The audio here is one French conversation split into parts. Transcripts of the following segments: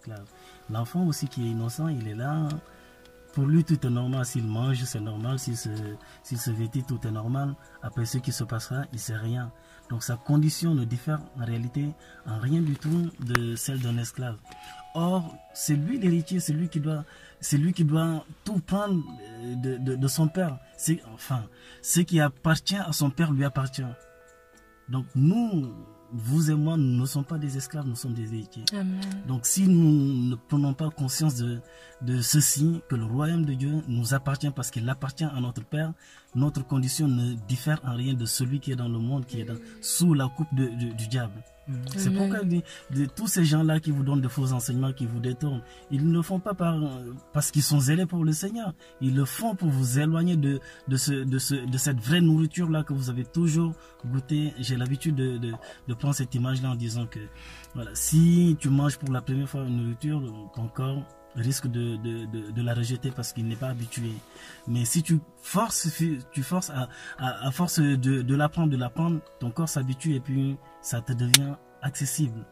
esclave. L'enfant aussi qui est innocent, il est là. Pour lui, tout est normal. S'il mange, c'est normal. S'il se vêtit, tout est normal. Après ce qui se passera, il ne sait rien. Donc sa condition ne diffère en réalité en rien du tout de celle d'un esclave. Or, c'est lui l'héritier, c'est lui qui doit tout prendre de son père. Enfin, ce qui appartient à son père lui appartient. Donc nous, vous et moi, nous ne sommes pas des esclaves, nous sommes des héritiers. Amen. Donc si nous ne prenons pas conscience de ceci, que le royaume de Dieu nous appartient parce qu'il appartient à notre Père, notre condition ne diffère en rien de celui qui est dans le monde, qui est sous la coupe du diable. C'est pourquoi il dit, tous ces gens-là qui vous donnent de faux enseignements, qui vous détournent, ils ne le font pas parce qu'ils sont zélés pour le Seigneur. Ils le font pour vous éloigner de cette vraie nourriture-là que vous avez toujours goûté. J'ai l'habitude de prendre cette image-là en disant que voilà, si tu manges pour la première fois une nourriture, ton corps risque de la rejeter parce qu'il n'est pas habitué. Mais si tu forces à force de l'apprendre, ton corps s'habitue et puis ça te devient accessible.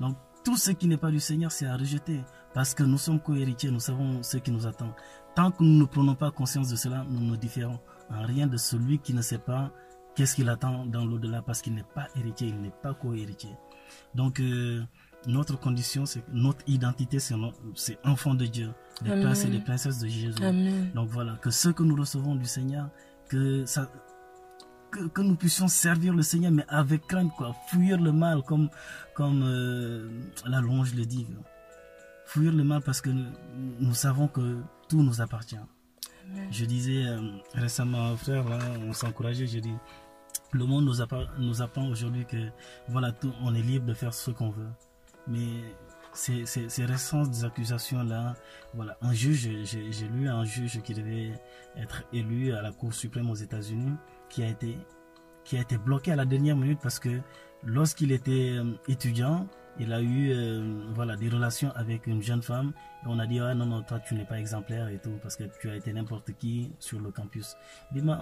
Donc tout ce qui n'est pas du Seigneur, c'est à rejeter parce que nous sommes co-héritiers, nous savons ce qui nous attend. Tant que nous ne prenons pas conscience de cela, nous ne différons en rien de celui qui ne sait pas qu'est-ce qu'il attend dans l'au-delà parce qu'il n'est pas héritier, il n'est pas co-héritier. Donc notre condition, c'est notre identité, c'est enfant de Dieu, des princes et des princesses de Jésus. Amen. Donc voilà, que ce que nous recevons du Seigneur, que nous puissions servir le Seigneur, mais avec crainte, quoi, fuir le mal, comme la louange le dit. Fuir le mal parce que nous savons que tout nous appartient. Amen. Je disais récemment à un frère, là, on s'encourageait, je dis, le monde nous apprend aujourd'hui que voilà, on est libre de faire ce qu'on veut. Mais ces récentes accusations-là, voilà, un juge, j'ai lu un juge qui devait être élu à la Cour suprême aux États-Unis, qui a été bloqué à la dernière minute parce que lorsqu'il était étudiant, il a eu des relations avec une jeune femme et on a dit ah non toi tu n'es pas exemplaire et tout parce que tu as été n'importe qui sur le campus.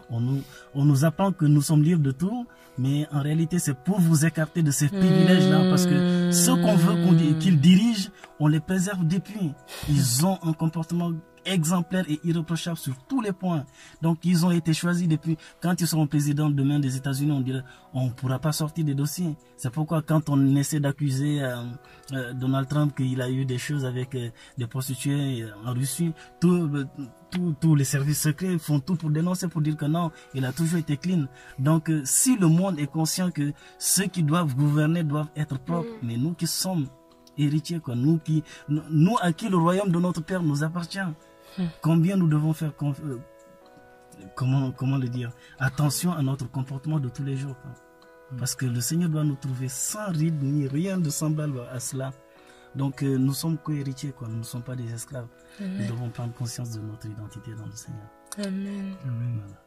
On nous apprend que nous sommes libres de tout, mais en réalité c'est pour vous écarter de ces privilèges là parce que ceux qu'on veut qu'ils dirigent, on les préserve depuis. Ils ont un comportement exemplaire et irréprochable sur tous les points. Donc ils ont été choisis depuis. Quand ils seront présidents demain des États-Unis, on dirait on ne pourra pas sortir des dossiers. C'est pourquoi quand on essaie d'accuser Donald Trump qu'il a eu des choses avec des prostituées en Russie, tous les services secrets font tout pour dénoncer, pour dire que non, il a toujours été clean. Donc si le monde est conscient que ceux qui doivent gouverner doivent être propres, mais nous qui sommes héritiers, quoi, nous à qui le royaume de notre Père nous appartient, combien nous devons faire comment le dire, attention à notre comportement de tous les jours, quoi. Parce que le Seigneur doit nous trouver sans ride ni rien de semblable à cela. Donc nous sommes co-héritiers, quoi. Nous ne sommes pas des esclaves. Nous devons prendre conscience de notre identité dans le Seigneur. Amen. Amen. Voilà.